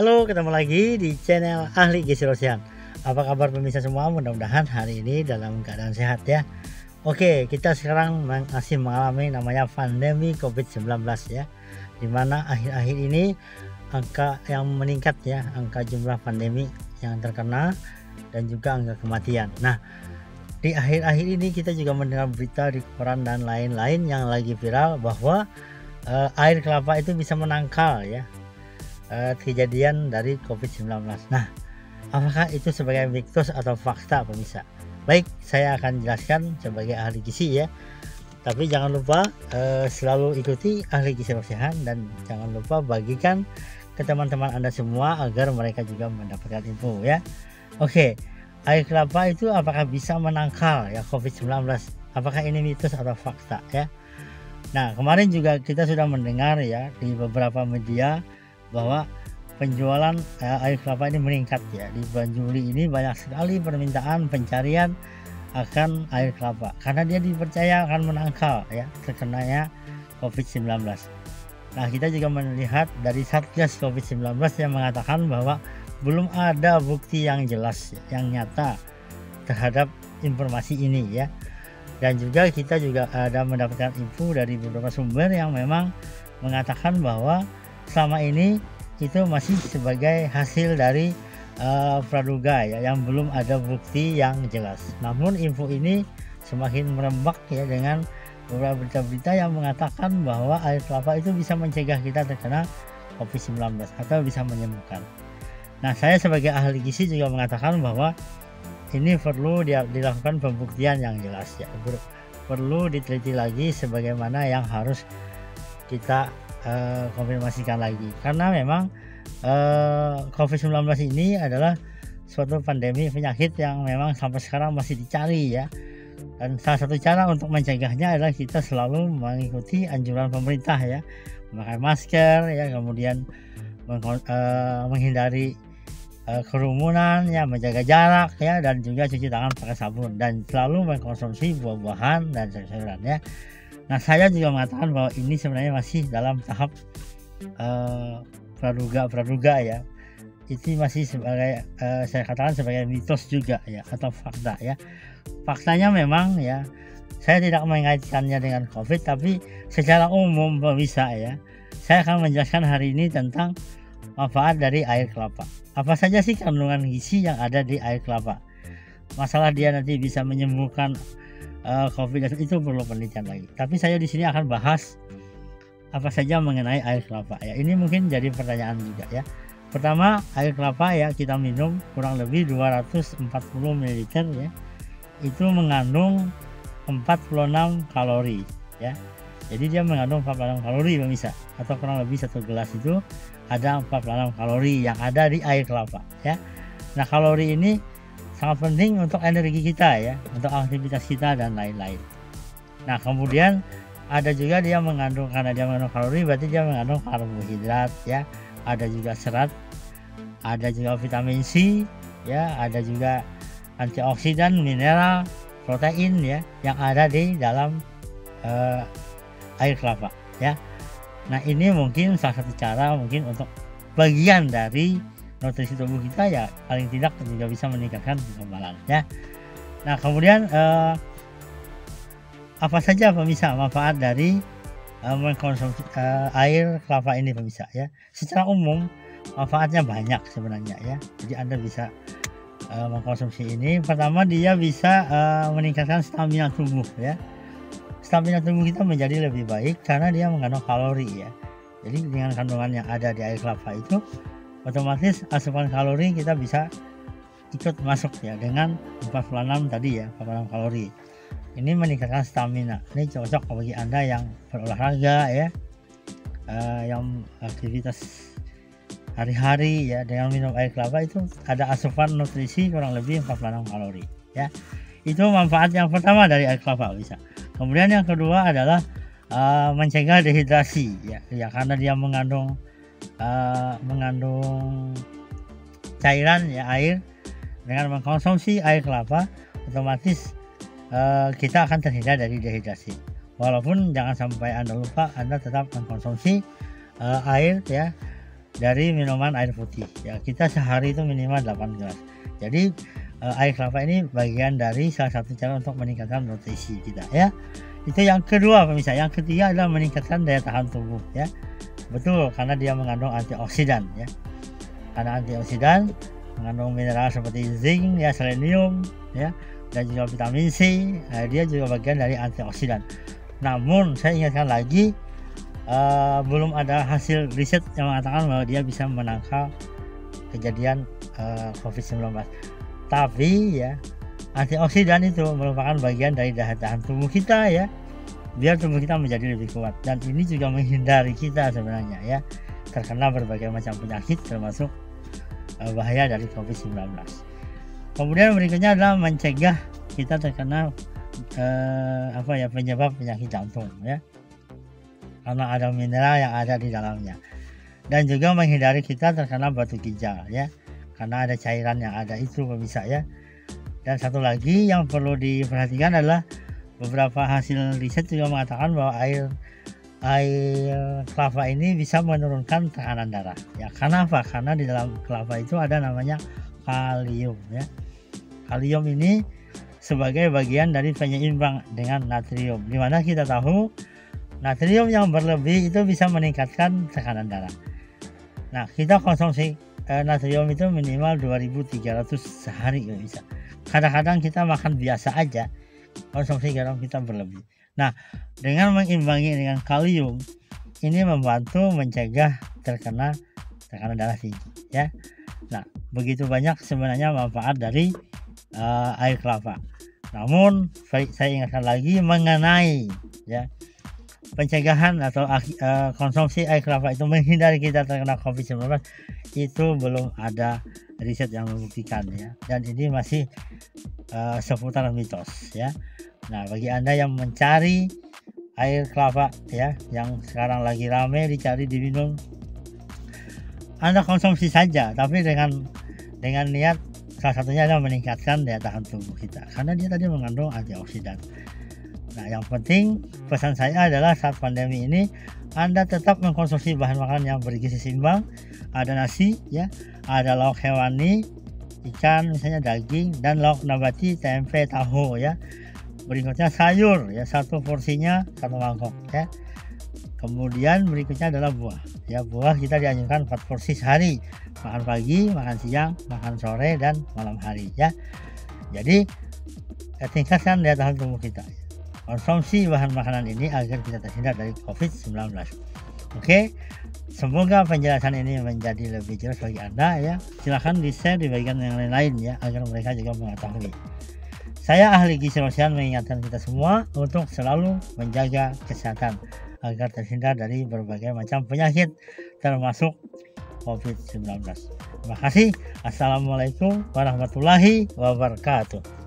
Halo, ketemu lagi di channel Ahli Gizi Rosian. Apa kabar pemirsa semua? Mudah-mudahan hari ini dalam keadaan sehat ya. Oke, kita sekarang masih mengalami namanya pandemi COVID-19 ya. Dimana akhir-akhir ini angka yang meningkat ya, angka jumlah pandemi yang terkena dan juga angka kematian. Nah, di akhir-akhir ini kita juga mendengar berita di koran dan lain-lain yang lagi viral bahwa air kelapa itu bisa menangkal ya kejadian dari COVID-19. Nah, apakah itu sebagai mitos atau fakta pemirsa? Baik, saya akan jelaskan sebagai ahli gizi ya. Tapi jangan lupa selalu ikuti Ahli Gizi Rosihan dan jangan lupa bagikan ke teman-teman Anda semua agar mereka juga mendapatkan info ya. Oke, air kelapa itu apakah bisa menangkal ya COVID-19? Apakah ini mitos atau fakta ya? Nah, kemarin juga kita sudah mendengar ya di beberapa media bahwa penjualan air kelapa ini meningkat ya. Di bulan Juli ini banyak sekali permintaan pencarian akan air kelapa karena dia dipercaya akan menangkal ya terkenanya COVID-19. Nah, kita juga melihat dari Satgas COVID-19 yang mengatakan bahwa belum ada bukti yang jelas yang nyata terhadap informasi ini ya. Dan juga kita juga ada mendapatkan info dari beberapa sumber yang memang mengatakan bahwa selama ini itu masih sebagai hasil dari praduga ya, yang belum ada bukti yang jelas. Namun info ini semakin merembak ya dengan beberapa berita-berita yang mengatakan bahwa air kelapa itu bisa mencegah kita terkena COVID-19 atau bisa menyembuhkan. Nah, saya sebagai ahli gizi juga mengatakan bahwa ini perlu dilakukan pembuktian yang jelas ya, perlu diteliti lagi sebagaimana yang harus kita konfirmasikan lagi, karena memang COVID-19 ini adalah suatu pandemi penyakit yang memang sampai sekarang masih dicari ya, dan salah satu cara untuk mencegahnya adalah kita selalu mengikuti anjuran pemerintah ya, memakai masker ya, kemudian menghindari kerumunan ya, menjaga jarak ya, dan juga cuci tangan pakai sabun dan selalu mengkonsumsi buah-buahan dan sayur-sayuran ya. Nah, saya juga mengatakan bahwa ini sebenarnya masih dalam tahap praduga ya. Itu masih sebagai saya katakan sebagai mitos juga ya, atau fakta ya. Faktanya memang ya, saya tidak mengaitkannya dengan COVID, tapi secara umum bisa ya. Saya akan menjelaskan hari ini tentang manfaat dari air kelapa. Apa saja sih kandungan gizi yang ada di air kelapa? Masalah dia nanti bisa menyembuhkan COVID itu perlu penelitian lagi. Tapi saya di sini akan bahas apa saja mengenai air kelapa ya. Ini mungkin jadi pertanyaan juga ya. Pertama, air kelapa ya kita minum kurang lebih 240 ml ya. Itu mengandung 46 kalori ya. Jadi dia mengandung 46 kalori pemirsa, atau kurang lebih satu gelas itu ada 46 kalori yang ada di air kelapa ya. Nah, kalori ini sangat penting untuk energi kita ya, untuk aktivitas kita dan lain-lain. Nah, kemudian ada juga dia mengandung, karena dia mengandung kalori berarti dia mengandung karbohidrat ya, ada juga serat, ada juga vitamin C ya, ada juga antioksidan, mineral, protein ya yang ada di dalam air kelapa ya. Nah, ini mungkin salah satu cara mungkin untuk bagian dari nutrisi tubuh kita ya, paling tidak juga bisa meningkatkan kekebalan ya. Nah, kemudian apa saja pemirsa manfaat dari mengkonsumsi air kelapa ini pemirsa ya. Secara umum manfaatnya banyak sebenarnya ya. Jadi Anda bisa mengkonsumsi ini. Pertama, dia bisa meningkatkan stamina tubuh ya. Stamina tubuh kita menjadi lebih baik karena dia mengandung kalori ya. Jadi dengan kandungan yang ada di air kelapa itu, otomatis asupan kalori kita bisa ikut masuk ya dengan 46 tadi ya, 46 kalori. Ini meningkatkan stamina. Ini cocok bagi Anda yang berolahraga ya, yang aktivitas hari-hari ya. Dengan minum air kelapa itu ada asupan nutrisi kurang lebih 46 kalori ya. Itu manfaat yang pertama dari air kelapa bisa. Kemudian yang kedua adalah mencegah dehidrasi ya, karena dia mengandung cairan ya, air. Dengan mengkonsumsi air kelapa otomatis kita akan terhindar dari dehidrasi. Walaupun jangan sampai Anda lupa, Anda tetap mengkonsumsi air ya, dari minuman air putih ya. Kita sehari itu minimal 8 gelas. Jadi air kelapa ini bagian dari salah satu cara untuk meningkatkan nutrisi kita ya. Itu yang kedua pemirsa. Yang ketiga adalah meningkatkan daya tahan tubuh ya. Betul, karena dia mengandung antioksidan ya. Karena antioksidan mengandung mineral seperti zinc ya, selenium ya, dan juga vitamin C. Dia juga bagian dari antioksidan. Namun saya ingatkan lagi, belum ada hasil riset yang mengatakan bahwa dia bisa menangkal kejadian COVID-19. Tapi ya, antioksidan itu merupakan bagian dari daya tahan tubuh kita ya, biar tubuh kita menjadi lebih kuat. Dan ini juga menghindari kita sebenarnya ya terkena berbagai macam penyakit, termasuk bahaya dari COVID-19. Kemudian berikutnya adalah mencegah kita terkena penyebab penyakit jantung ya, karena ada mineral yang ada di dalamnya. Dan juga menghindari kita terkena batu ginjal ya, karena ada cairan yang ada itu pemirsa ya. Dan satu lagi yang perlu diperhatikan adalah beberapa hasil riset juga mengatakan bahwa air kelapa ini bisa menurunkan tekanan darah ya. Karena apa? Karena di dalam kelapa itu ada namanya kalium ya. Kalium ini sebagai bagian dari penyeimbang dengan natrium, dimana kita tahu natrium yang berlebih itu bisa meningkatkan tekanan darah. Nah, kita konsumsi natrium itu minimal 2300 sehari ya bisa. Kadang-kadang kita makan biasa aja, konsumsi garam kita berlebih. Nah, dengan mengimbangi dengan kalium, ini membantu mencegah terkena tekanan darah tinggi ya. Nah, begitu banyak sebenarnya manfaat dari air kelapa. Namun saya ingatkan lagi mengenai ya, pencegahan atau konsumsi air kelapa itu menghindari kita terkena COVID-19, itu belum ada riset yang membuktikan ya, dan ini masih seputar mitos ya. Nah, bagi Anda yang mencari air kelapa ya, yang sekarang lagi ramai dicari, diminum, Anda konsumsi saja, tapi dengan niat salah satunya adalah meningkatkan daya tahan tubuh kita, karena dia tadi mengandung antioksidan. Nah, yang penting pesan saya adalah saat pandemi ini Anda tetap mengkonsumsi bahan makanan yang bergizi seimbang. Ada nasi ya, ada lauk hewani, ikan misalnya, daging, dan lauk nabati, tempe, tahu ya. Berikutnya sayur ya, satu porsinya satu mangkok ya. Kemudian berikutnya adalah buah ya. Buah kita dianjurkan 4 porsi sehari, makan pagi, makan siang, makan sore, dan malam hari ya. Jadi tingkatkan daya tahan tubuh kita, konsumsi bahan makanan ini agar kita terhindar dari COVID-19. Oke, semoga penjelasan ini menjadi lebih jelas bagi Anda ya. Silahkan di-share di bagian yang lain ya, agar mereka juga mengetahui. Saya ahli gizi Rosian mengingatkan kita semua untuk selalu menjaga kesehatan agar terhindar dari berbagai macam penyakit, termasuk COVID-19. Terima kasih. Assalamualaikum warahmatullahi wabarakatuh.